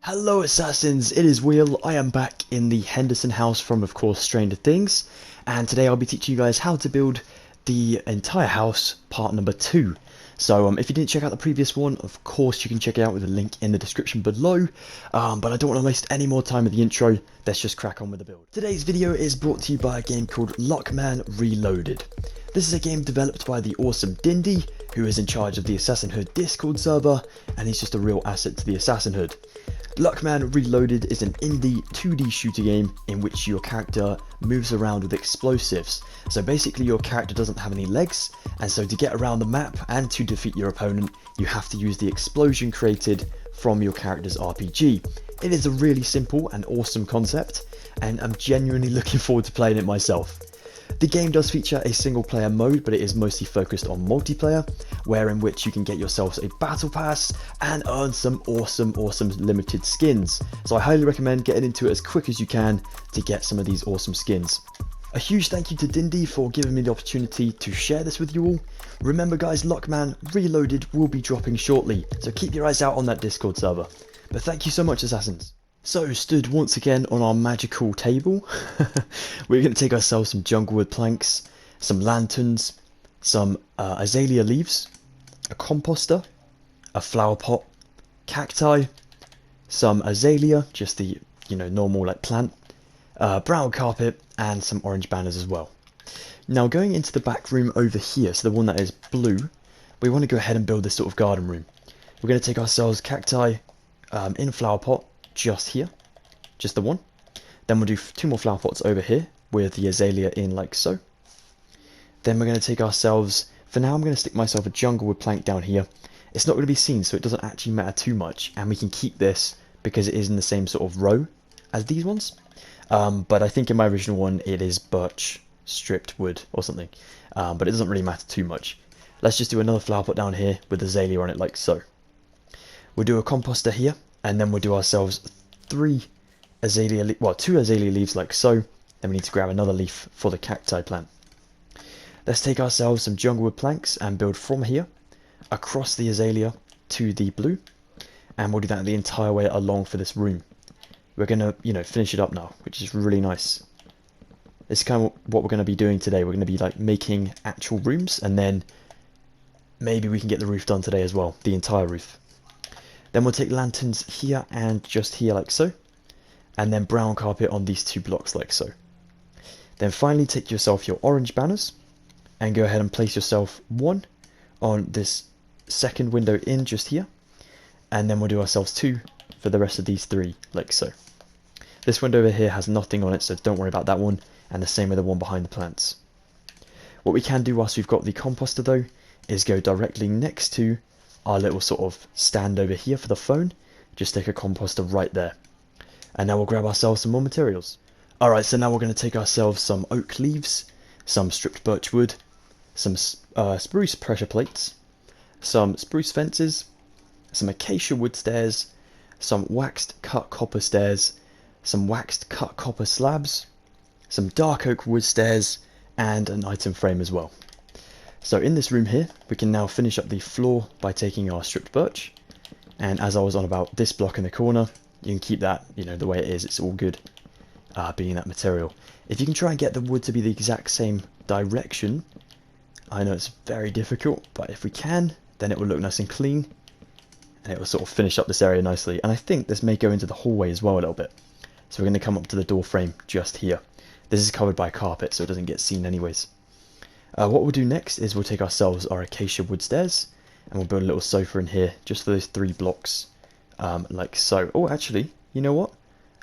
Hello Assassins, it is Will. I am back in the Henderson house from, of course, Stranger Things, and today I'll be teaching you guys how to build the entire house, part number 2. So if you didn't check out the previous one, of course you can check it out with a link in the description below, but I don't want to waste any more time with the intro. Let's just crack on with the build. Today's video is brought to you by a game called Luckman Reloaded. This is a game developed by the awesome Dindy, who is in charge of the Assassinhood Discord server, and he's just a real asset to the Assassinhood. Luckman Reloaded is an indie 2D shooter game in which your character moves around with explosives. So basically your character doesn't have any legs, and so to get around the map and to defeat your opponent, you have to use the explosion created from your character's RPG. It is a really simple and awesome concept, and I'm genuinely looking forward to playing it myself. The game does feature a single player mode, but it is mostly focused on multiplayer, where in which you can get yourselves a battle pass and earn some awesome limited skins. So I highly recommend getting into it as quick as you can to get some of these awesome skins. A huge thank you to Dindy for giving me the opportunity to share this with you all. Remember guys, Luckman Reloaded will be dropping shortly, so keep your eyes out on that Discord server. But thank you so much, Assassins. So, stood once again on our magical table, we're going to take ourselves some junglewood planks, some lanterns, some azalea leaves, a composter, a flower pot, cacti, some azalea, just the normal like plant, brown carpet, and some orange banners as well. Now going into the back room over here, so the one that is blue, we want to go ahead and build this sort of garden room. We're going to take ourselves cacti in a flower pot, just here, just the one. Then we'll do 2 more flower pots over here with the azalea in like so. Then we're going to take ourselves, for now I'm going to stick myself a junglewood plank down here. It's not going to be seen, so it doesn't actually matter too much, and we can keep this because it is in the same sort of row as these ones. But I think in my original one it is birch stripped wood or something, but it doesn't really matter too much. Let's just do another flower pot down here with azalea on it like so. We'll do a composter here, and then we'll do ourselves 2 azalea leaves like so. Then we need to grab another leaf for the cacti plant. Let's take ourselves some junglewood planks and build from here across the azalea to the blue, and we'll do that the entire way along for this room. We're gonna finish it up now, which is really nice. It's kind of what we're going to be doing today. We're going to be like making actual rooms, and then maybe we can get the roof done today as well, the entire roof. Then we'll take lanterns here and just here like so, and then brown carpet on these 2 blocks like so. Then finally take yourself your orange banners and go ahead and place yourself 1 on this second window in just here, and then we'll do ourselves 2 for the rest of these 3 like so. This window over here has nothing on it, so don't worry about that one, and the same with the one behind the plants. What we can do whilst we've got the composter though is go directly next to our little sort of stand over here for the phone. Just take a composter right there. And now we'll grab ourselves some more materials. Alright, so now we're going to take ourselves some oak leaves, some stripped birch wood, some spruce pressure plates, some spruce fences, some acacia wood stairs, some waxed cut copper stairs, some waxed cut copper slabs, some dark oak wood stairs, and an item frame as well. So in this room here, we can now finish up the floor by taking our stripped birch, and as I was on about this block in the corner, you can keep that, the way it is. It's all good, being that material. If you can try and get the wood to be the exact same direction, I know it's very difficult, but if we can, then it will look nice and clean, and it will sort of finish up this area nicely. And I think this may go into the hallway as well a little bit. So we're going to come up to the door frame just here. This is covered by carpet, so it doesn't get seen anyways. What we'll do next is we'll take ourselves our acacia wood stairs, and we'll build a little sofa in here just for those 3 blocks, like so. Oh, actually, you know what?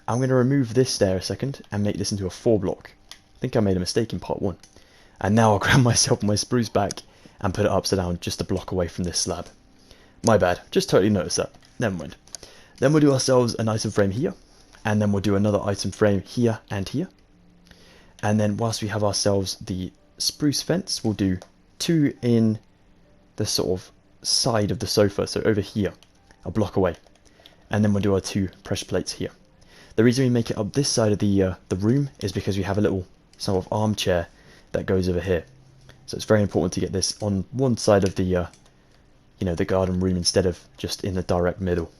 I'm going to remove this stair a second and make this into a 4 block. I think I made a mistake in part 1. And now I'll grab myself my spruce back and put it upside down just a block away from this slab. My bad, just totally noticed that. Never mind. Then we'll do ourselves an item frame here, and then we'll do another item frame here and here. And then whilst we have ourselves the spruce fence, we'll do 2 in the sort of side of the sofa, so over here, a block away, and then we'll do our 2 pressure plates here. The reason we make it up this side of the room is because we have a little sort of armchair that goes over here, so it's very important to get this on one side of the the garden room instead of just in the direct middle.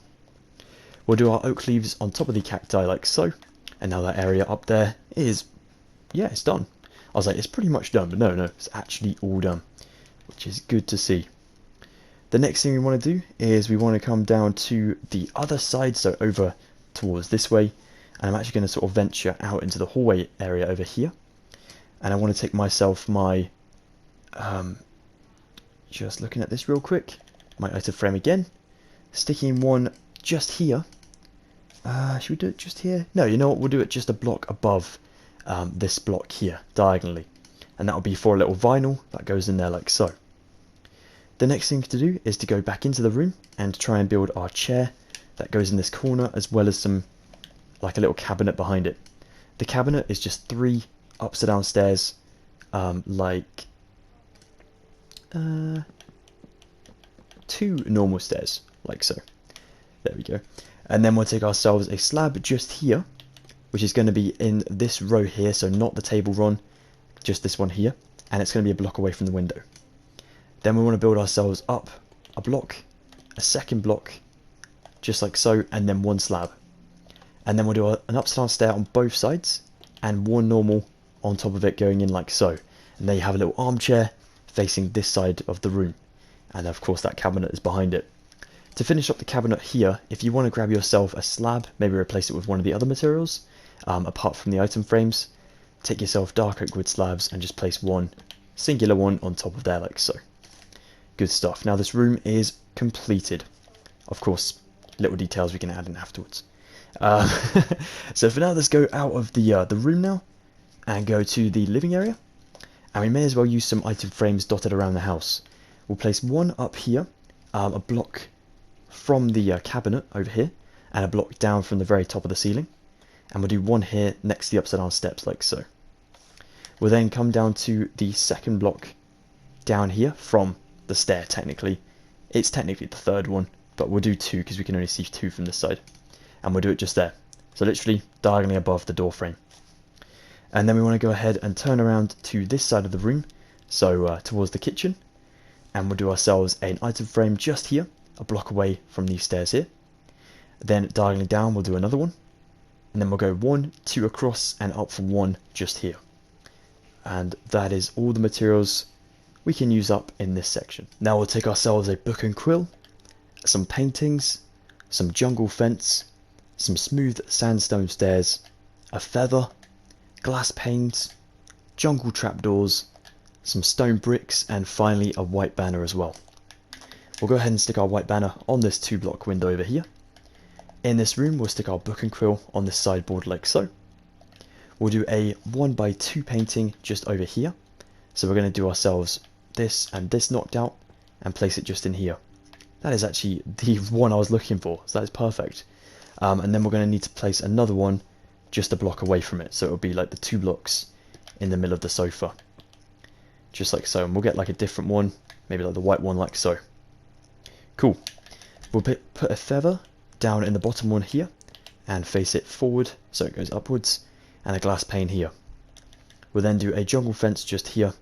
We'll do our oak leaves on top of the cacti like so. And now that area up there is, yeah, it's done. I was like, it's pretty much done, but no, it's actually all done, which is good to see. The next thing we want to do is we want to come down to the other side, so over towards this way. And I'm actually going to sort of venture out into the hallway area over here. And I want to take myself my, just looking at this real quick, my item frame again, sticking one just here. Should we do it just here? No, you know what, we'll do it just a block above this block here, diagonally. And that'll be for a little vinyl that goes in there like so. The next thing to do is to go back into the room and try and build our chair that goes in this corner, as well as some, like a little cabinet behind it. The cabinet is just 3 upside down stairs, like 2 normal stairs, like so. There we go. And then we'll take ourselves a slab just here, which is going to be in this row here, so not the table run, just this one here, and it's going to be a block away from the window. Then we want to build ourselves up a block, a second block, just like so, and then 1 slab. And then we'll do an upside down stair on both sides, and 1 normal on top of it going in like so. And there you have a little armchair facing this side of the room. And of course that cabinet is behind it. To finish up the cabinet here, if you want to grab yourself a slab, maybe replace it with one of the other materials, apart from the item frames, take yourself dark oak wood slabs and just place 1 singular one on top of there like so. Good stuff. Now this room is completed. Of course, little details we can add in afterwards. So for now, let's go out of the room now and go to the living area. And we may as well use some item frames dotted around the house. We'll place 1 up here, a block from the cabinet over here, and a block down from the very top of the ceiling. And we'll do 1 here next to the upside down steps like so. We'll then come down to the second block down here from the stair technically. It's technically the 3rd one, but we'll do 2 because we can only see 2 from this side. And we'll do it just there. So literally diagonally above the door frame. And then we want to go ahead and turn around to this side of the room, so towards the kitchen. And we'll do ourselves an item frame just here, a block away from these stairs here. Then diagonally down we'll do another one. And then we'll go 1, 2 across and up for 1 just here. And that is all the materials we can use up in this section. Now we'll take ourselves a book and quill, some paintings, some jungle fence, some smooth sandstone stairs, a feather, glass panes, jungle trapdoors, some stone bricks, and finally a white banner as well. We'll go ahead and stick our white banner on this 2-block window over here. In this room we'll stick our book and quill on this sideboard like so. We'll do a 1x2 painting just over here. So we're going to do ourselves this and this knocked out and place it just in here. That is actually the one I was looking for, so that is perfect. And then we're going to need to place another one just a block away from it, so it'll be like the 2 blocks in the middle of the sofa. Just like so, and we'll get like a different one, maybe like the white one like so. Cool. We'll put a feather down in the bottom one here and face it forward so it goes upwards, and a glass pane here. We'll then do a jungle fence just here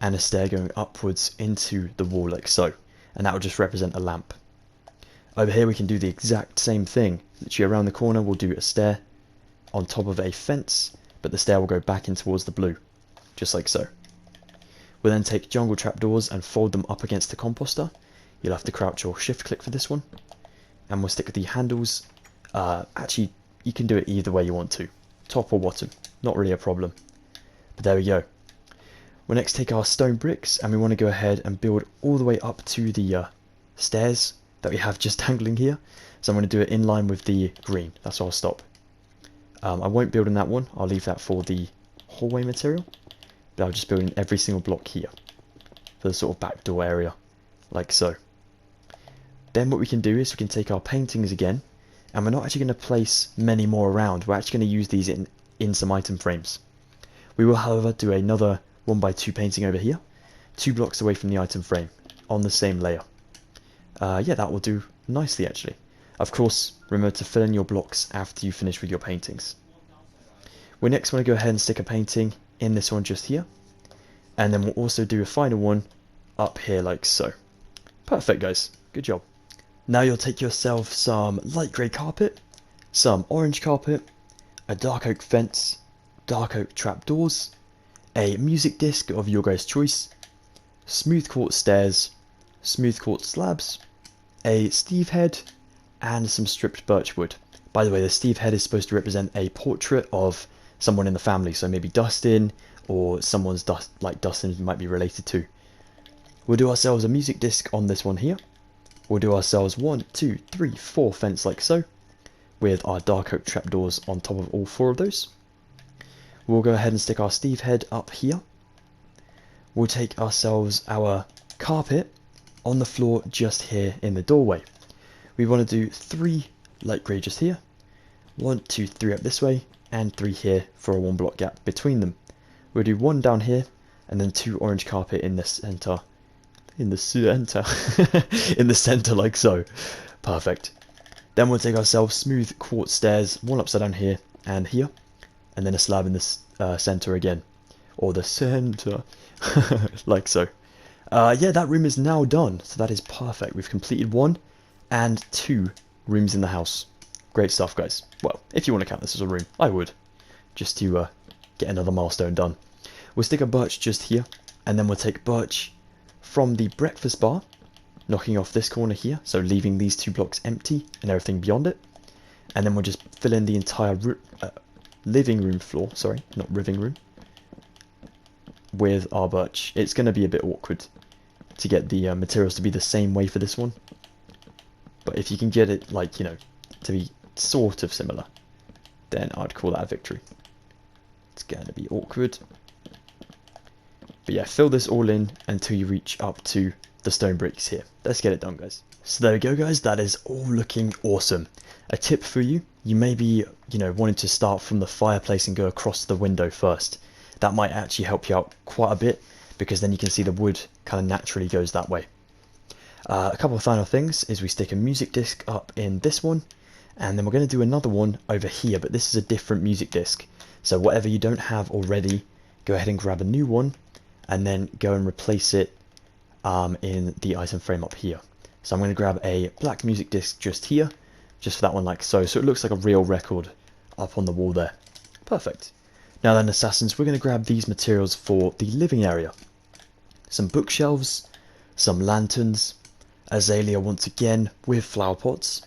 and a stair going upwards into the wall like so, and that will just represent a lamp. Over here we can do the exact same thing. Literally around the corner we'll do a stair on top of a fence, but the stair will go back in towards the blue, just like so. We'll then take jungle trapdoors and fold them up against the composter. You'll have to crouch or shift click for this one. And we'll stick the handles, actually you can do it either way you want to, top or bottom, not really a problem. But there we go. We'll next take our stone bricks and we want to go ahead and build all the way up to the stairs that we have just dangling here. So I'm going to do it in line with the green, that's where I'll stop. I won't build in that one, I'll leave that for the hallway material. But I'll just build in every single block here for the sort of back door area, like so. Then what we can do is we can take our paintings again, and we're not actually going to place many more around, we're actually going to use these in some item frames. We will however do another 1x2 painting over here, 2 blocks away from the item frame, on the same layer. Yeah, that will do nicely actually. Of course, remember to fill in your blocks after you finish with your paintings. We next want to go ahead and stick a painting in this one just here, and then we'll also do a final one up here like so. Perfect guys, good job. Now you'll take yourself some light grey carpet, some orange carpet, a dark oak fence, dark oak trapdoors, a music disc of your guys' choice, smooth quartz stairs, smooth quartz slabs, a Steve head, and some stripped birch wood. By the way, the Steve head is supposed to represent a portrait of someone in the family, so maybe Dustin, or someone's like Dustin might be related to. We'll do ourselves a music disc on this one here. We'll do ourselves 1, 2, 3, 4 fence like so, with our dark oak trapdoors on top of all 4 of those. We'll go ahead and stick our Steve head up here. We'll take ourselves our carpet on the floor just here in the doorway. We want to do 3 light grey just here, 1, 2, 3 up this way, and 3 here for a 1 block gap between them. We'll do 1 down here, and then 2 orange carpet in the center. In the center. In the center like so. Perfect. Then we'll take ourselves smooth quartz stairs, 1 upside down here and here, and then a slab in the center again. Or the center. Like so. Yeah, that room is now done, so that is perfect. We've completed 1 and 2 rooms in the house. Great stuff, guys. Well, if you want to count this as a room, I would. Just to get another milestone done. We'll stick a birch just here, and then we'll take birch from the breakfast bar, knocking off this corner here, so leaving these 2 blocks empty and everything beyond it. And then we'll just fill in the entire living room floor, sorry, not riving room, with our birch. It's going to be a bit awkward to get the materials to be the same way for this one. But if you can get it, like, you know, to be sort of similar, then I'd call that a victory. It's going to be awkward. But yeah, fill this all in until you reach up to the stone bricks here. Let's get it done, guys. So there we go, guys. That is all looking awesome. A tip for you, you may be, you know, wanting to start from the fireplace and go across the window first. That might actually help you out quite a bit, because then you can see the wood kind of naturally goes that way. A couple of final things is we stick a music disc up in this one, and then we're going to do another one over here, but this is a different music disc. So whatever you don't have already, go ahead and grab a new one, and then go and replace it in the item frame up here. So I'm going to grab a black music disc just here, just for that one like so, so it looks like a real record up on the wall there. Perfect. Now then, assassins, we're going to grab these materials for the living area. Some bookshelves, some lanterns, azalea once again with flower pots,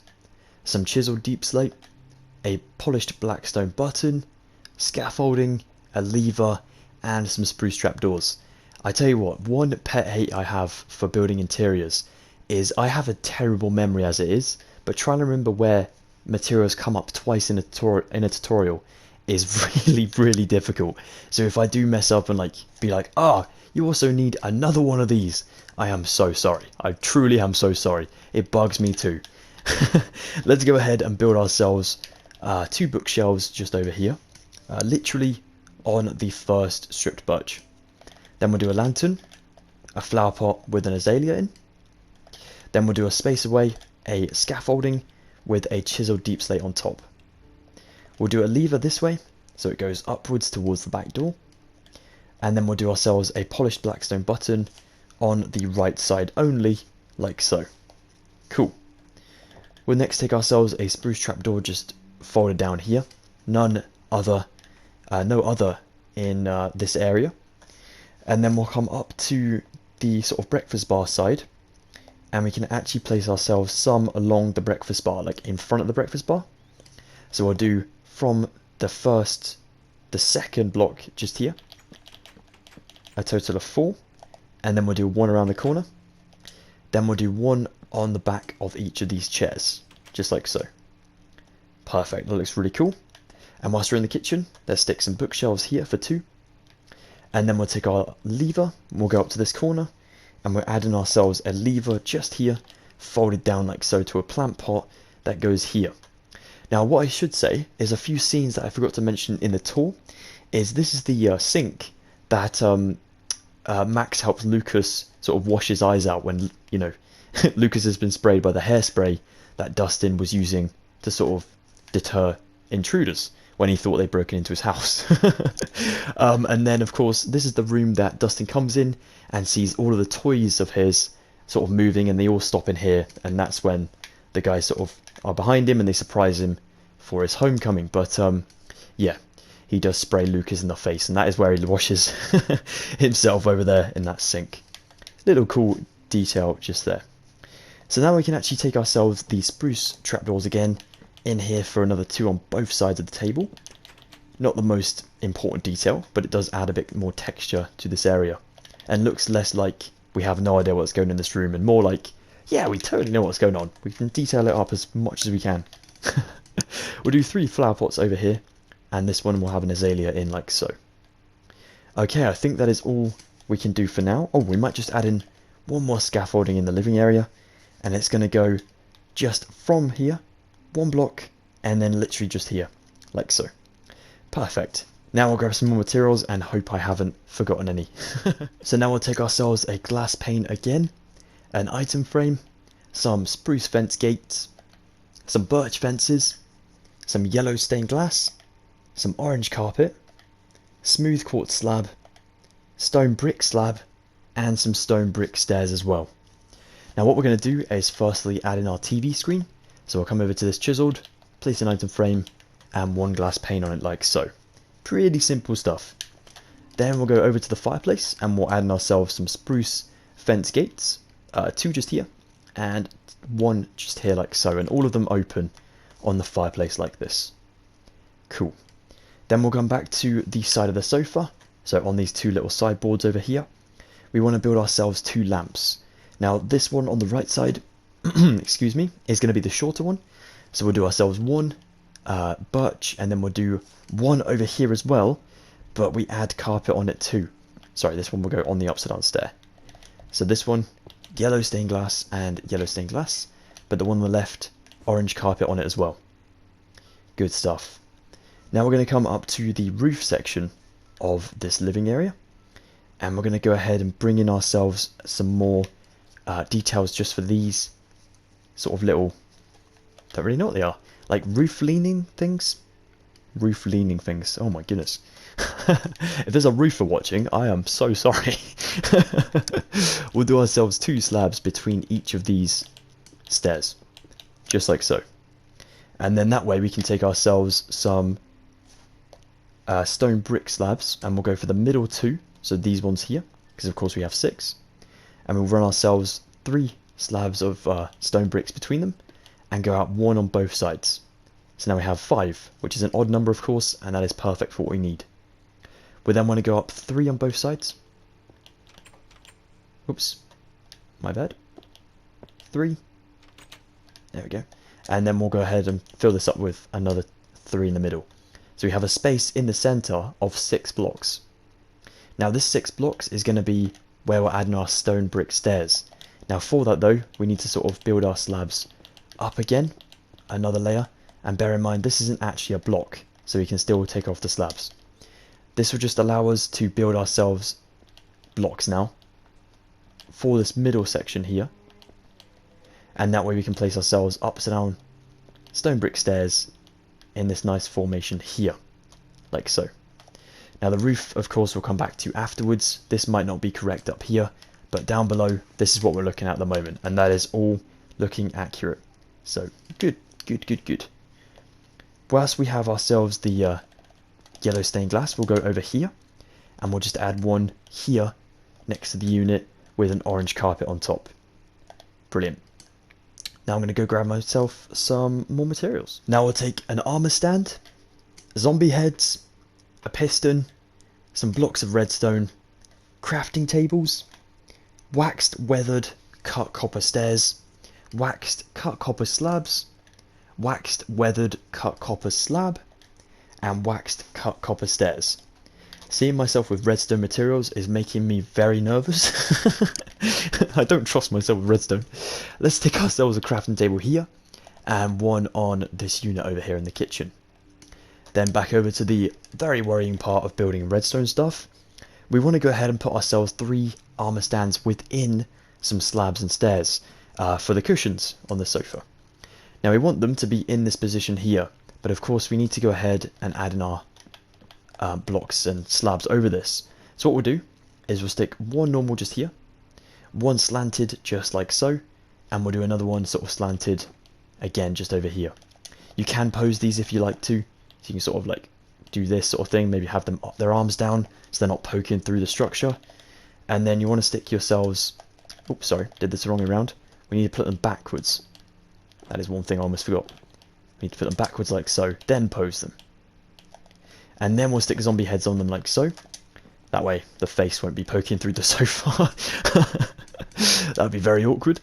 some chiseled deep slate, a polished black stone button, scaffolding, a lever, and some spruce trapdoors. I tell you what, one pet hate I have for building interiors is I have a terrible memory as it is, but trying to remember where materials come up twice in a tutorial is really difficult. So if I do mess up and like be like, you also need another one of these, I am so sorry. I truly am so sorry. It bugs me too. Let's go ahead and build ourselves 2 bookshelves just over here, literally on the first stripped birch. Then we'll do a lantern, a flower pot with an azalea in. Then we'll do a space away, a scaffolding with a chiseled deep slate on top. We'll do a lever this way, so it goes upwards towards the back door. And then we'll do ourselves a polished black stone button on the right side only, like so. Cool. We'll next take ourselves a spruce trapdoor just folded down here. No other in this area. And then we'll come up to the sort of breakfast bar side, and we can actually place ourselves some along the breakfast bar, like in front of the breakfast bar. So we'll do from the second block just here, a total of 4, and then we'll do 1 around the corner. Then we'll do 1 on the back of each of these chairs, just like so. Perfect, that looks really cool. And whilst we're in the kitchen, let's stick some bookshelves here for 2. And then we'll take our lever, we'll go up to this corner, and we're adding ourselves a lever just here, folded down like so to a plant pot that goes here. Now what I should say is a few scenes that I forgot to mention in the tour, is this is the sink that Max helps Lucas sort of wash his eyes out when, you know, Lucas has been sprayed by the hairspray that Dustin was using to sort of deter intruders when he thought they'd broken into his house. And then, of course, this is the room that Dustin comes in and sees all of the toys of his sort of moving, and they all stop in here, and that's when the guys sort of are behind him and they surprise him for his homecoming. But yeah, he does spray Lucas in the face, and that is where he washes himself over there in that sink. Little cool detail just there. So now we can actually take ourselves the spruce trapdoors again in here for another 2 on both sides of the table. Not the most important detail, but it does add a bit more texture to this area, and looks less like we have no idea what's going on in this room, and more like, yeah, we totally know what's going on. We can detail it up as much as we can. We'll do 3 flower pots over here, and this one will have an azalea in like so. Okay, I think that is all we can do for now. Oh, we might just add in 1 more scaffolding in the living area, and it's going to go just from here, 1 block, and then literally just here, like so. Perfect. Now we'll grab some more materials and hope I haven't forgotten any. So now we'll take ourselves a glass pane again, an item frame, some spruce fence gates, some birch fences, some yellow stained glass, some orange carpet, smooth quartz slab, stone brick slab, and some stone brick stairs as well. Now what we're going to do is firstly add in our TV screen. So we'll come over to this chiseled, place an item frame, and 1 glass pane on it like so. Pretty simple stuff. Then we'll go over to the fireplace and we'll add in ourselves some spruce fence gates, 2 just here and 1 just here like so, and all of them open on the fireplace like this. Cool. Then we'll come back to the side of the sofa, so on these 2 little sideboards over here we want to build ourselves 2 lamps. Now this one on the right side excuse me, is going to be the shorter one, so we'll do ourselves 1 birch, and then we'll do 1 over here as well, but we add carpet on it too. Sorry, this one will go on the upside down stair. So this one, yellow stained glass and yellow stained glass, but the one on the left, orange carpet on it as well. Good stuff. Now we're going to come up to the roof section of this living area, and we're going to go ahead and bring in ourselves some more details just for these sort of little, don't really know what they are, like roof leaning things. Roof leaning things, oh my goodness. If there's a roofer watching, I am so sorry. We'll do ourselves 2 slabs between each of these stairs, just like so. And then that way we can take ourselves some stone brick slabs, and we'll go for the middle 2, so these ones here, because of course we have 6. And we'll run ourselves 3 slabs of stone bricks between them, and go out 1 on both sides. So now we have 5, which is an odd number of course, and that is perfect for what we need. We then want to go up 3 on both sides. Oops, my bad. 3. There we go. And then we'll go ahead and fill this up with another 3 in the middle. So we have a space in the center of 6 blocks. Now this 6 blocks is going to be where we're adding our stone brick stairs. Now for that though, we need to sort of build our slabs up again, another layer, and bear in mind this isn't actually a block, so we can still take off the slabs. This will just allow us to build ourselves blocks now for this middle section here, and that way we can place ourselves upside down stone brick stairs in this nice formation here, like so. Now the roof of course we'll come back to afterwards. This might not be correct up here, but down below this is what we're looking at the moment, and that is all looking accurate. So good, good, good, good. Whilst we have ourselves the yellow stained glass, we'll go over here and we'll just add 1 here next to the unit with an orange carpet on top. Brilliant. Now I'm going to go grab myself some more materials. Now we'll take an armor stand, zombie heads, a piston, some blocks of redstone, crafting tables, waxed weathered cut copper stairs, waxed cut copper slabs, waxed weathered cut copper slab, and waxed cut copper stairs. Seeing myself with redstone materials is making me very nervous. I don't trust myself with redstone. Let's take ourselves a crafting table here, and 1 on this unit over here in the kitchen. Then back over to the very worrying part of building redstone stuff. We want to go ahead and put ourselves 3 armor stands within some slabs and stairs for the cushions on the sofa. Now we want them to be in this position here, but of course we need to go ahead and add in our blocks and slabs over this. So what we'll do is we'll stick 1 normal just here, 1 slanted just like so, and we'll do another one sort of slanted again just over here. You can pose these if you like to. So you can sort of like do this sort of thing, maybe have them up their arms down so they're not poking through the structure. And then you want to stick yourselves, oops, sorry, did this the wrong way around. We need to put them backwards. That is one thing I almost forgot. We need to put them backwards like so, then pose them. And then we'll stick zombie heads on them like so. That way the face won't be poking through the sofa. That would be very awkward.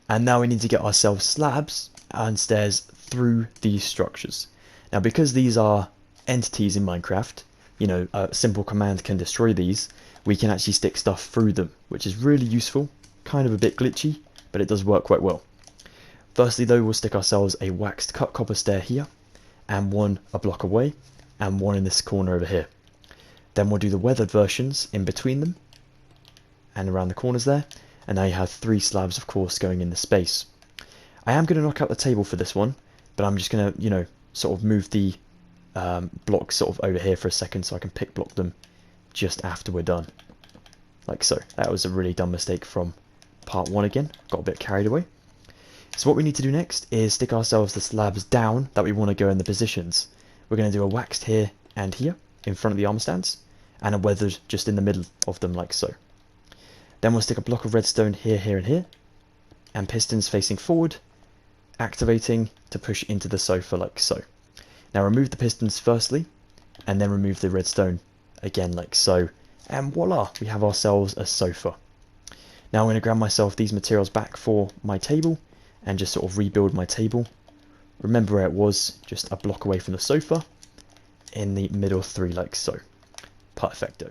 And now we need to get ourselves slabs and stairs through these structures. Now because these are entities in Minecraft, you know, a simple command can destroy these, we can actually stick stuff through them, which is really useful, kind of a bit glitchy, but it does work quite well. Firstly though, we'll stick ourselves a waxed cut copper stair here, and one a block away, and one in this corner over here. Then we'll do the weathered versions in between them, and around the corners there, and now you have 3 slabs of course going in the space. I am going to knock out the table for this one, but I'm just going to, you know, sort of move the blocks sort of over here for a second so I can pick block them just after we're done. Like so. That was a really dumb mistake from part 1 again. Got a bit carried away. So what we need to do next is stick ourselves the slabs down that we want to go in the positions. We're going to do a waxed here and here in front of the armor stands, and a weathered just in the middle of them like so. Then we'll stick a block of redstone here, here and here, and pistons facing forward, activating to push into the sofa like so. Now remove the pistons firstly, and then remove the redstone again like so, and voila, we have ourselves a sofa. Now I'm going to grab myself these materials back for my table, and just sort of rebuild my table. Remember where it was, just a block away from the sofa, in the middle 3 like so. Perfecto.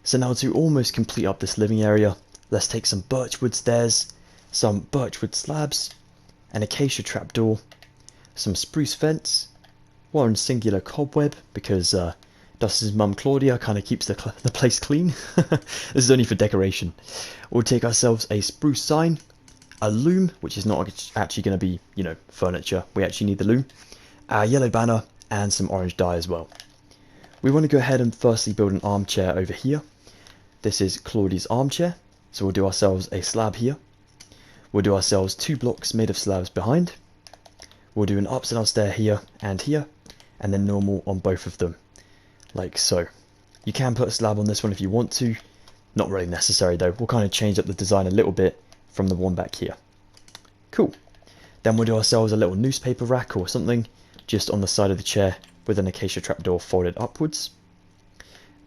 So now to almost complete up this living area, let's take some birchwood stairs, some birchwood slabs, an acacia trapdoor, some spruce fence, one singular cobweb, because Dustin's mum Claudia kind of keeps the place clean. This is only for decoration. We'll take ourselves a spruce sign, a loom, which is not actually going to be, you know, furniture. We actually need the loom, a yellow banner, and some orange dye as well. We want to go ahead and firstly build an armchair over here. This is Claudia's armchair, so we'll do ourselves a slab here. We'll do ourselves 2 blocks made of slabs behind. We'll do an upside down stair here, and then normal on both of them, like so. You can put a slab on this one if you want to. Not really necessary though. We'll kind of change up the design a little bit from the one back here. Cool. Then we'll do ourselves a little newspaper rack or something just on the side of the chair with an acacia trapdoor folded upwards.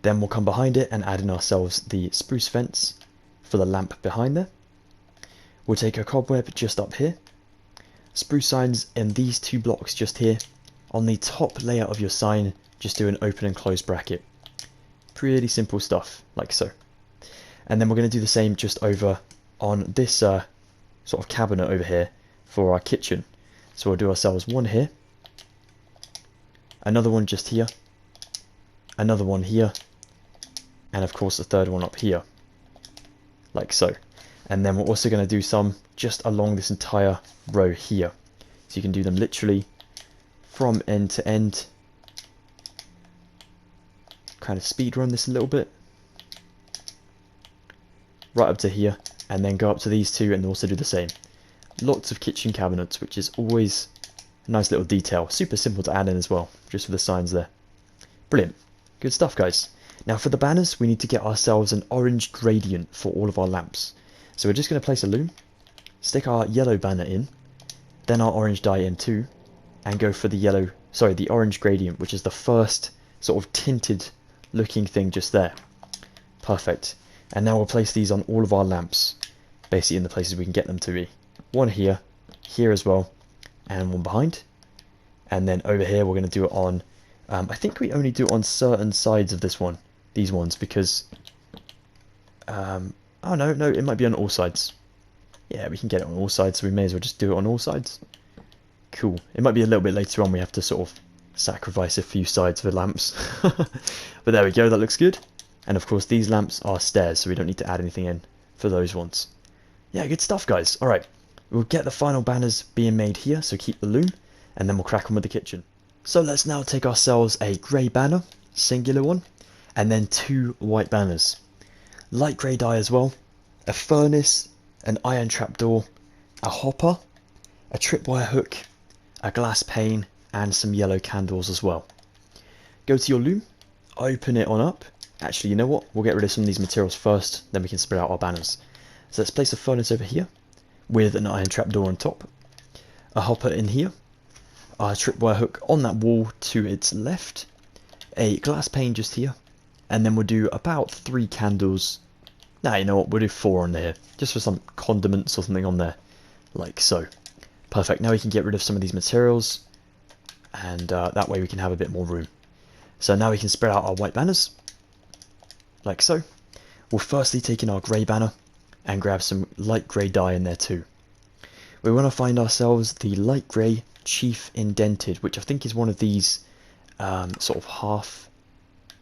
Then we'll come behind it and add in ourselves the spruce fence for the lamp behind there. We'll take a cobweb just up here. Spruce signs in these 2 blocks just here. On the top layer of your sign, just do an open and close bracket. Pretty simple stuff, like so. And then we're going to do the same just over on this sort of cabinet over here for our kitchen. So we'll do ourselves one here, another one just here, another one here, and of course the third one up here, like so. And then we're also going to do some just along this entire row here. So you can do them literally from end to end. Kind of speed run this a little bit. Right up to here, and then go up to these 2 and also do the same. Lots of kitchen cabinets, which is always a nice little detail. Super simple to add in as well, just for the signs there. Brilliant. Good stuff, guys. Now for the banners, we need to get ourselves an orange gradient for all of our lamps. So we're just going to place a loom, stick our yellow banner in, then our orange dye in too, and go for the orange gradient, which is the first sort of tinted looking thing just there. Perfect. And now we'll place these on all of our lamps, basically in the places we can get them to be. One here, here as well, and one behind. And then over here we're going to do it on, I think we only do it on certain sides of this one, these ones, because, oh no, it might be on all sides. Yeah, we can get it on all sides, so we may as well just do it on all sides. Cool. It might be a little bit later on we have to sort of sacrifice a few sides for lamps. But there we go, that looks good. And of course these lamps are stairs, so we don't need to add anything in for those ones. Yeah, good stuff, guys. Alright, we'll get the final banners being made here, so keep the loom, and then we'll crack on with the kitchen. So let's now take ourselves a grey banner, singular one, and then 2 white banners. Light grey dye as well, a furnace, an iron trapdoor, a hopper, a tripwire hook, a glass pane, and some yellow candles as well. Go to your loom, open it on up. Actually, you know what? We'll get rid of some of these materials first, then we can spread out our banners. So let's place a furnace over here with an iron trapdoor on top, a hopper in here, a tripwire hook on that wall to its left, a glass pane just here, and then we'll do about 3 candles. Nah, you know what? We'll do 4 on there, just for some condiments or something on there, like so. Perfect. Now we can get rid of some of these materials, and that way we can have a bit more room. So now we can spread out our white banners, like so. We'll firstly take in our grey banner and grab some light grey dye in there too. We want to find ourselves the light grey chief indented, which I think is one of these sort of half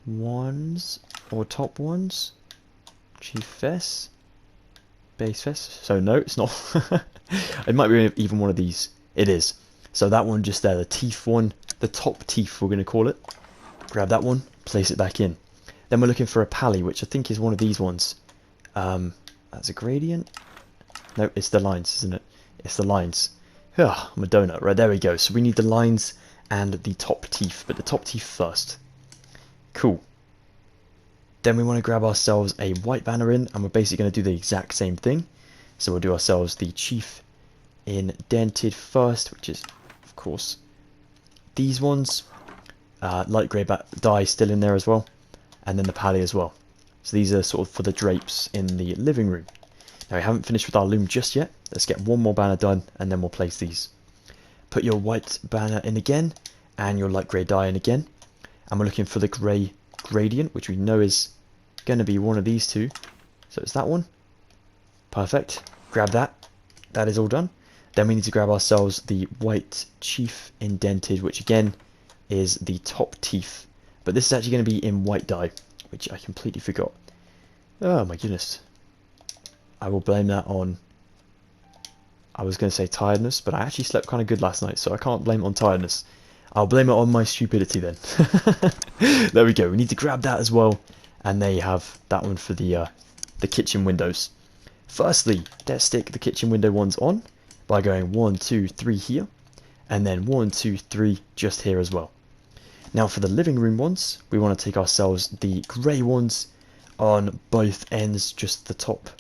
ones or top ones. Chief fess, base fess. So no, it's not. It might be even one of these. It is. So that one just there, the teeth one, the top teeth we're going to call it. Grab that one, place it back in. Then we're looking for a pally, which I think is one of these ones. That's a gradient. No, it's the lines, isn't it? It's the lines. Ugh, I'm a donut. Right, there we go. So we need the lines and the top teeth, but the top teeth first. Cool. Then we want to grab ourselves a white banner in, and we're basically going to do the exact same thing. So we'll do ourselves the chief indented first, which is, of course, these ones. Light grey dye still in there as well, and then the pally as well. So these are sort of for the drapes in the living room. Now we haven't finished with our loom just yet. Let's get one more banner done, and then we'll place these. Put your white banner in again, and your light grey dye in again. And we're looking for the grey gradient, which we know is going to be one of these two. So it's that one. Perfect. Grab that. That is all done. Then we need to grab ourselves the white chief indented, which again is the top teeth. But this is actually going to be in white dye, which I completely forgot. Oh my goodness. I will blame that on, I was going to say tiredness, but I actually slept kind of good last night, so I can't blame it on tiredness. I'll blame it on my stupidity then. There we go. We need to grab that as well. And there you have that one for the kitchen windows. Firstly, let's stick the kitchen window ones on by going 1, 2, 3 here. And then 1, 2, 3 just here as well. Now for the living room ones, we want to take ourselves the grey ones on both ends, just the top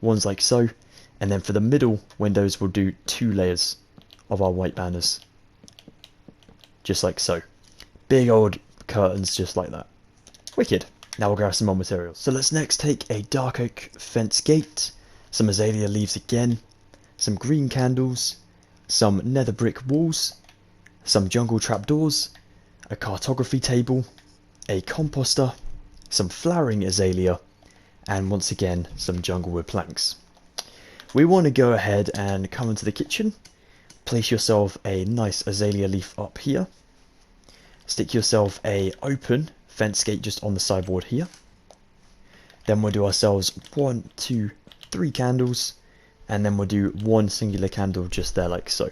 ones like so. And then for the middle windows, we'll do 2 layers of our white banners. Just like so. Big old curtains just like that. Wicked. Now we'll grab some more materials. So let's next take a dark oak fence gate, some azalea leaves again, some green candles, some nether brick walls, some jungle trapdoors, a cartography table, a composter, some flowering azalea, and once again some jungle wood planks. We want to go ahead and come into the kitchen, place yourself a nice azalea leaf up here, stick yourself a open fence gate just on the sideboard here. Then we'll do ourselves 1, 2, 3 candles, and then we'll do 1 singular candle just there like so.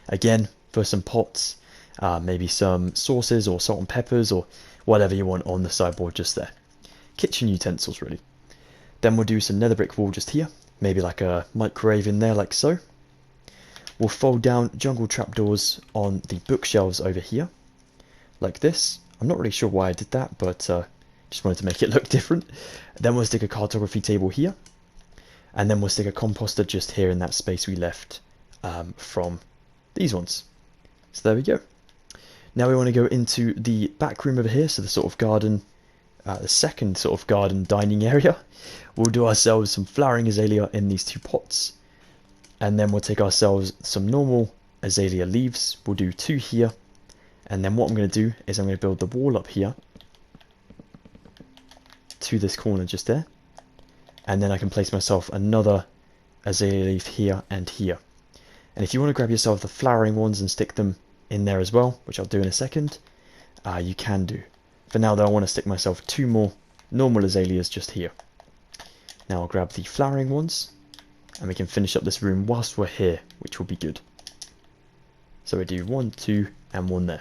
Again, for some pots, maybe some sauces or salt and peppers or whatever you want on the sideboard just there. Kitchen utensils really. Then we'll do some nether brick wall just here, maybe like a microwave in there like so. We'll fold down jungle trapdoors on the bookshelves over here, like this. I'm not really sure why I did that, but just wanted to make it look different. Then we'll stick a cartography table here, and then we'll stick a composter just here in that space we left from these ones. So there we go. Now we want to go into the back room over here, so the sort of garden, the second sort of garden dining area. We'll do ourselves some flowering azalea in these 2 pots, and then we'll take ourselves some normal azalea leaves. We'll do 2 here, and then what I'm going to do is I'm going to build the wall up here to this corner just there, and then I can place myself another azalea leaf here and here. And if you want to grab yourself the flowering ones and stick them in there as well, which I'll do in a second, you can do. For now though, I want to stick myself 2 more normal azaleas just here. Now I'll grab the flowering ones, and we can finish up this room whilst we're here, which will be good. So we do 1, 2, and 1 there.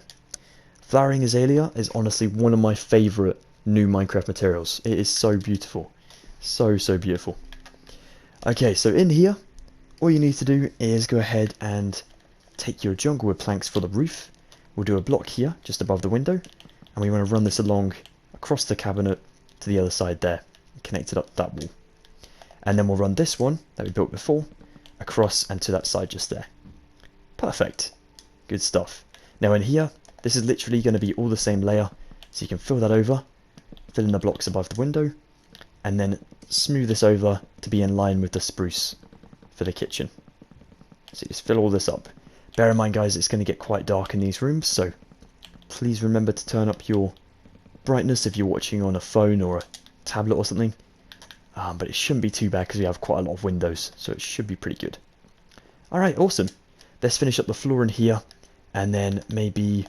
Flowering azalea is honestly one of my favourite new Minecraft materials. It is so beautiful. So beautiful. Okay, so in here, all you need to do is go ahead and take your jungle wood planks for the roof. We'll do a block here, just above the window, and we want to run this along across the cabinet to the other side there, connect it up that wall. And then we'll run this one that we built before across and to that side just there. Perfect. Good stuff. Now in here, this is literally going to be all the same layer, so you can fill that over, fill in the blocks above the window, and then smooth this over to be in line with the spruce for the kitchen. So just fill all this up. Bear in mind guys, it's going to get quite dark in these rooms, so please remember to turn up your brightness if you're watching on a phone or a tablet or something. But it shouldn't be too bad because we have quite a lot of windows, so it should be pretty good. Alright, awesome. Let's finish up the floor in here, and then maybe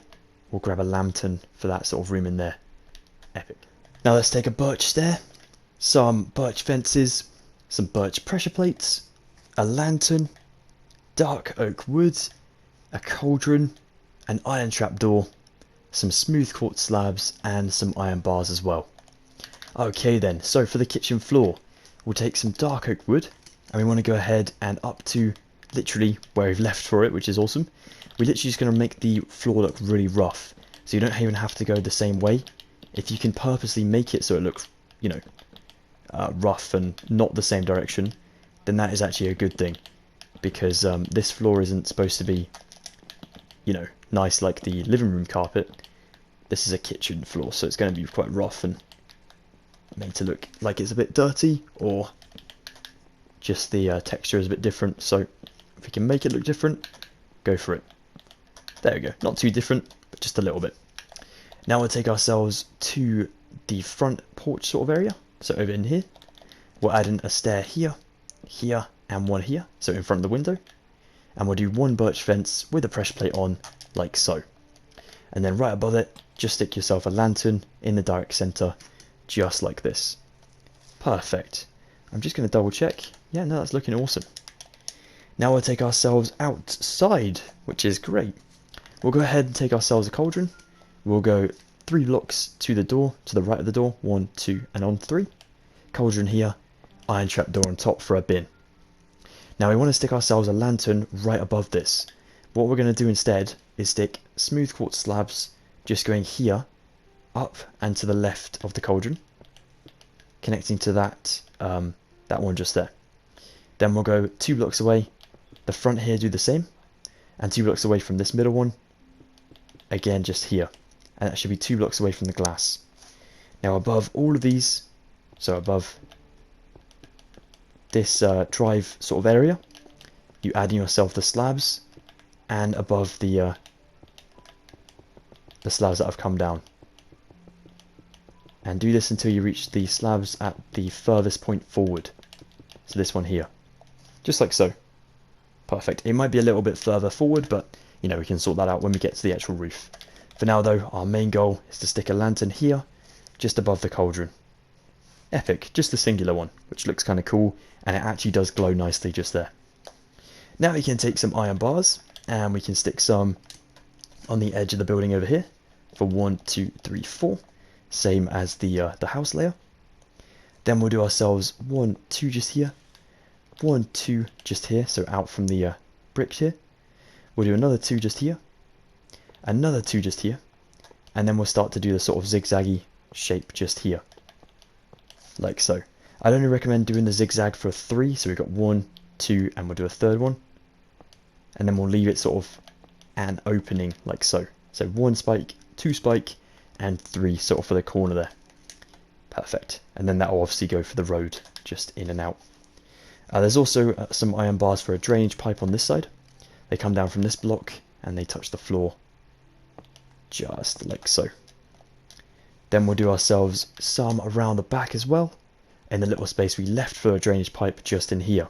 we'll grab a lantern for that sort of room in there. Epic. Now let's take a birch stair, some birch fences, some birch pressure plates, a lantern, dark oak wood, a cauldron, an iron trapdoor, some smooth quartz slabs, and some iron bars as well. Okay then, so for the kitchen floor, we'll take some dark oak wood, and we want to go ahead and up to literally where we've left for it, which is awesome. We're literally just going to make the floor look really rough, so you don't even have to go the same way. If you can purposely make it so it looks, you know, rough and not the same direction, then that is actually a good thing, because this floor isn't supposed to be, you know, nice like the living room carpet. This is a kitchen floor, so it's going to be quite rough and made to look like it's a bit dirty, or just the texture is a bit different. So if we can make it look different, go for it. There we go, not too different, but just a little bit. Now we'll take ourselves to the front porch sort of area, so over in here we'll add in a stair here, here, and one here, so in front of the window, and we'll do one birch fence with a pressure plate on, like so. And then right above it, just stick yourself a lantern in the direct center, just like this. Perfect. I'm just going to double check. Yeah, no, that's looking awesome. Now we'll take ourselves outside, which is great. We'll go ahead and take ourselves a cauldron. We'll go 3 blocks to the door, to the right of the door, 1, 2, and on 3. Cauldron here, iron trapdoor on top for a bin. Now we want to stick ourselves a lantern right above this. What we're going to do instead is stick smooth quartz slabs just going here, up and to the left of the cauldron, connecting to that that one just there. Then we'll go 2 blocks away, the front here do the same, and 2 blocks away from this middle one, again just here, and that should be 2 blocks away from the glass. Now above all of these, so above this drive sort of area, you add in yourself the slabs, and above the slabs that have come down. And do this until you reach the slabs at the furthest point forward. So this one here. Just like so. Perfect. It might be a little bit further forward, but you know, we can sort that out when we get to the actual roof. For now though, our main goal is to stick a lantern here, just above the cauldron. Epic. Just the singular one, which looks kind of cool, and it actually does glow nicely just there. Now we can take some iron bars, and we can stick some on the edge of the building over here for 1, 2, 3, 4, same as the house layer. Then we'll do ourselves 1, 2 just here, 1, 2 just here, so out from the brick here. We'll do another 2 just here, another 2 just here, and then we'll start to do the sort of zigzaggy shape just here, like so. I'd only recommend doing the zigzag for 3, so we've got 1, 2, and we'll do a third one, and then we'll leave it sort of an opening like so. So 1 spike, 2 spike, and 3 sort of for the corner there. Perfect. And then that will obviously go for the road, just in and out. There's also some iron bars for a drainage pipe on this side. They come down from this block and they touch the floor, just like so. Then we'll do ourselves some around the back as well, in the little space we left for a drainage pipe just in here.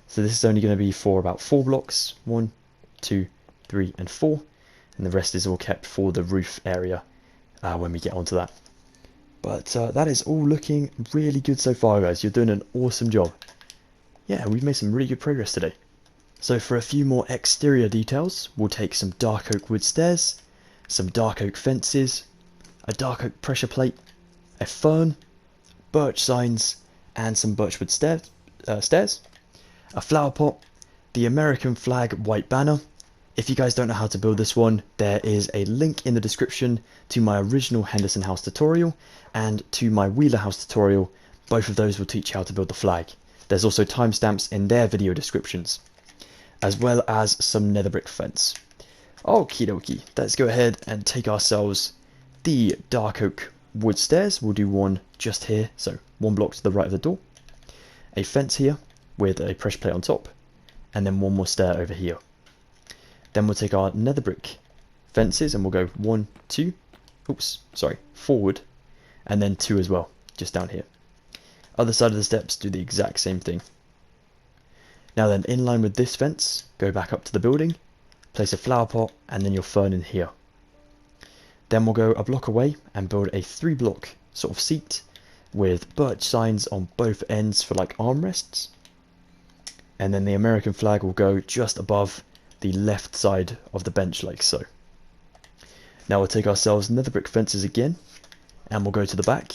So this is only going to be for about 4 blocks, 1, 2, 3, and 4, and the rest is all kept for the roof area when we get onto that. But that is all looking really good so far, guys. You're doing an awesome job. Yeah, we've made some really good progress today. So for a few more exterior details, we'll take some dark oak wood stairs, some dark oak fences, a dark oak pressure plate, a fern, birch signs, and some birchwood stairs, a flower pot, the American flag white banner, If you guys don't know how to build this one, there is a link in the description to my original Henderson House tutorial and to my Wheeler House tutorial. Both of those will teach you how to build the flag. There's also timestamps in their video descriptions, as well as some nether brick fence. Okie dokie, let's go ahead and take ourselves the dark oak wood stairs. We'll do one just here, so one block to the right of the door. A fence here with a pressure plate on top, and then one more stair over here. Then we'll take our nether brick fences and we'll go 1, 2, forward, and then 2 as well, just down here. Other side of the steps, do the exact same thing. Now then, in line with this fence, go back up to the building, place a flower pot, and then your fern in here. Then we'll go a block away and build a 3-block sort of seat with birch signs on both ends for like armrests. And then the American flag will go just above the left side of the bench like so. Now we'll take ourselves nether brick fences again, and we'll go to the back,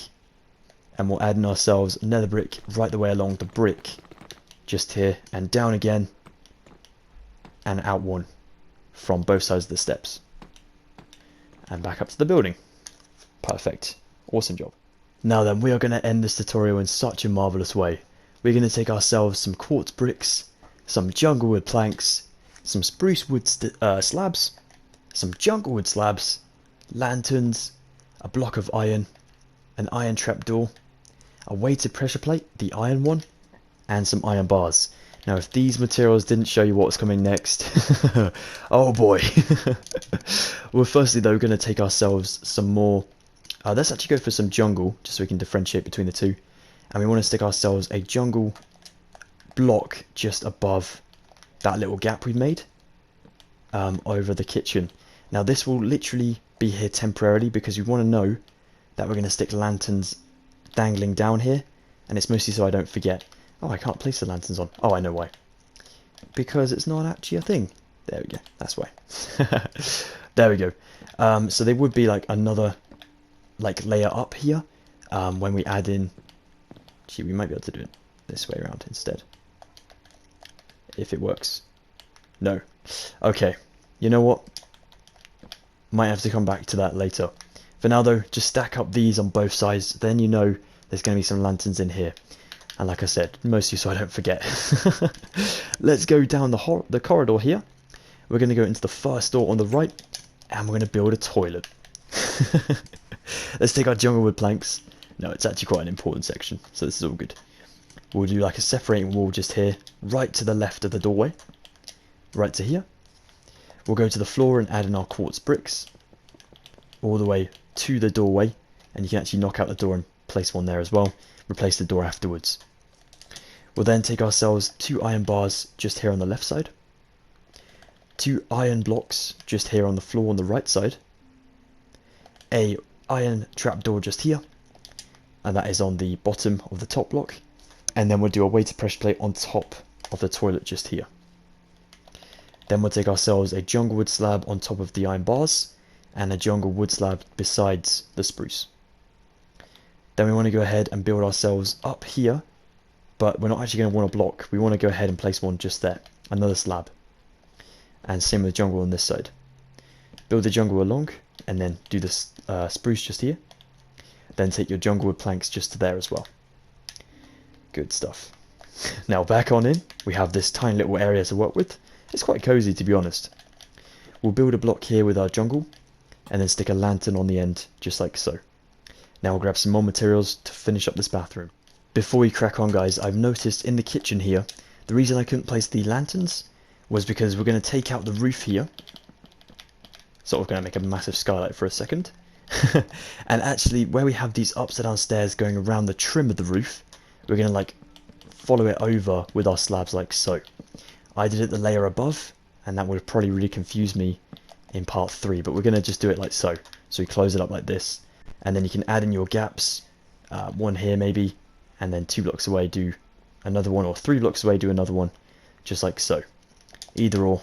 and we'll add in ourselves nether brick right the way along the brick, just here, and down again, and out one from both sides of the steps, and back up to the building. Perfect. Awesome job. Now then, we are going to end this tutorial in such a marvellous way. We're going to take ourselves some quartz bricks, some jungle wood planks, some spruce wood slabs, some jungle wood slabs, lanterns, a block of iron, an iron trapdoor, a weighted pressure plate, the iron one, and some iron bars. Now if these materials didn't show you what's coming next, oh boy. Well, firstly though, we're going to take ourselves some more, let's actually go for some jungle, just so we can differentiate between the two. And we want to stick ourselves a jungle block just above that little gap we've made over the kitchen. Now this will literally be here temporarily because we want to know that we're going to stick lanterns dangling down here, and it's mostly so I don't forget. Oh, I can't place the lanterns on. Oh, I know why. Because it's not actually a thing. There we go. That's why. There we go. So they would be like another like layer up here when we add in. Gee, we might be able to do it this way around instead. If it works. No. Okay. You know what? Might have to come back to that later. For now though, just stack up these on both sides. Then you know there's going to be some lanterns in here. And like I said, mostly so I don't forget. Let's go down the corridor here. We're going to go into the first door on the right. And we're going to build a toilet. Let's take our jungle wood planks. No, it's actually quite an important section. So this is all good. We'll do like a separating wall just here, right to the left of the doorway, right to here. We'll go to the floor and add in our quartz bricks, all the way to the doorway, and you can actually knock out the door and place one there as well, replace the door afterwards. We'll then take ourselves 2 iron bars just here on the left side, 2 iron blocks just here on the floor on the right side, a iron trapdoor just here, and that is on the bottom of the top block. And then we'll do a weighted pressure plate on top of the toilet just here. Then we'll take ourselves a jungle wood slab on top of the iron bars and a jungle wood slab besides the spruce. Then we want to go ahead and build ourselves up here, but we're not actually going to want a block. We want to go ahead and place one just there, another slab. And same with jungle on this side. Build the jungle along and then do this spruce just here. Then take your jungle wood planks just to there as well. Good stuff. Now back on in, we have this tiny little area to work with. It's quite cozy to be honest. We'll build a block here with our jungle and then stick a lantern on the end just like so. Now we'll grab some more materials to finish up this bathroom. Before we crack on guys, I've noticed in the kitchen here, the reason I couldn't place the lanterns was because we're going to take out the roof here. Sort of going to make a massive skylight for a second. And actually where we have these upside down stairs going around the trim of the roof, we're going to like follow it over with our slabs like so. I did it the layer above, and that would have probably really confused me in part 3, but we're going to just do it like so. So we close it up like this, and then you can add in your gaps, one here maybe, and then 2 blocks away do another one, or 3 blocks away do another one, just like so. Either or,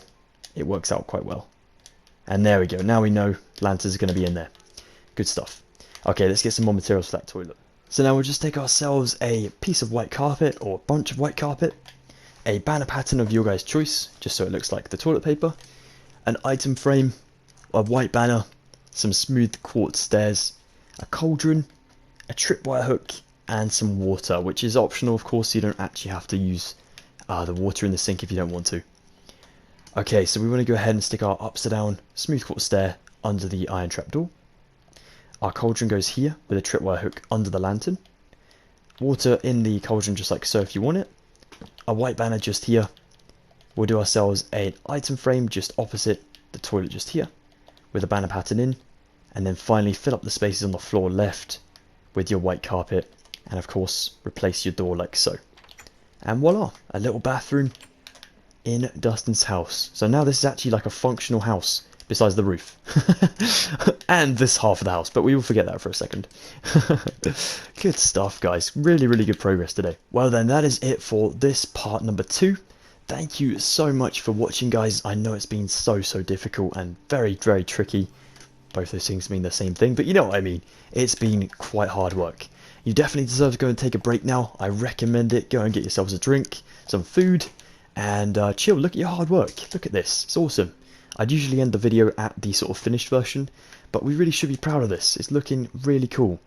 it works out quite well. And there we go, now we know lanterns are going to be in there. Good stuff. Okay, let's get some more materials for that toilet. So now we'll just take ourselves a piece of white carpet or a bunch of white carpet, a banner pattern of your guys' choice, just so it looks like the toilet paper, an item frame, a white banner, some smooth quartz stairs, a cauldron, a tripwire hook, and some water, which is optional, of course. You don't actually have to use the water in the sink if you don't want to. Okay, so we want to go ahead and stick our upside down smooth quartz stair under the iron trapdoor. Our cauldron goes here with a tripwire hook under the lantern. Water in the cauldron just like so if you want it. A white banner just here. We'll do ourselves an item frame just opposite the toilet just here with a banner pattern in. And then finally fill up the spaces on the floor left with your white carpet. And of course replace your door like so. And voila, a little bathroom in Dustin's house. So now this is actually like a functional house besides the roof. And this half of the house, but we will forget that for a second. Good stuff, guys. Really, really good progress today. Well then, that is it for this part number 2. Thank you so much for watching, guys. I know it's been so difficult and very, very tricky. Both those things mean the same thing, but you know what I mean. It's been quite hard work. You definitely deserve to go and take a break now. I recommend it. Go and get yourselves a drink, some food, and chill. Look at your hard work. Look at this. It's awesome. I'd usually end the video at the sort of finished version, but we really should be proud of this. It's looking really cool.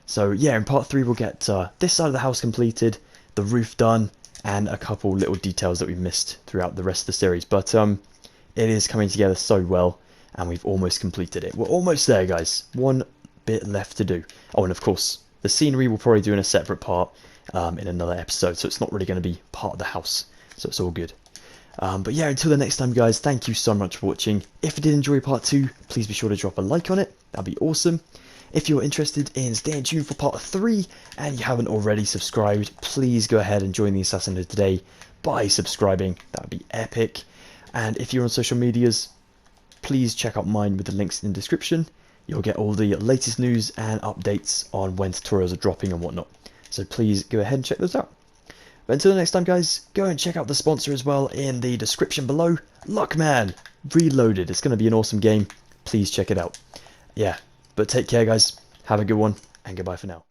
So yeah, in part 3 we'll get this side of the house completed, the roof done, and a couple little details that we've missed throughout the rest of the series. But it is coming together so well, and we've almost completed it. We're almost there, guys. One bit left to do. Oh, and of course, the scenery we'll probably do in a separate part in another episode, so it's not really going to be part of the house. So it's all good. But yeah, until the next time, guys, thank you so much for watching. If you did enjoy part 2, please be sure to drop a like on it. That'd be awesome. If you're interested in staying tuned for part 3 and you haven't already subscribed, please go ahead and join the Assassin today by subscribing. That would be epic. And if you're on social medias, please check out mine with the links in the description. You'll get all the latest news and updates on when tutorials are dropping and whatnot. So please go ahead and check those out. But until the next time, guys, go and check out the sponsor as well in the description below. Luckman Reloaded. It's going to be an awesome game. Please check it out. Yeah, but take care, guys. Have a good one, and goodbye for now.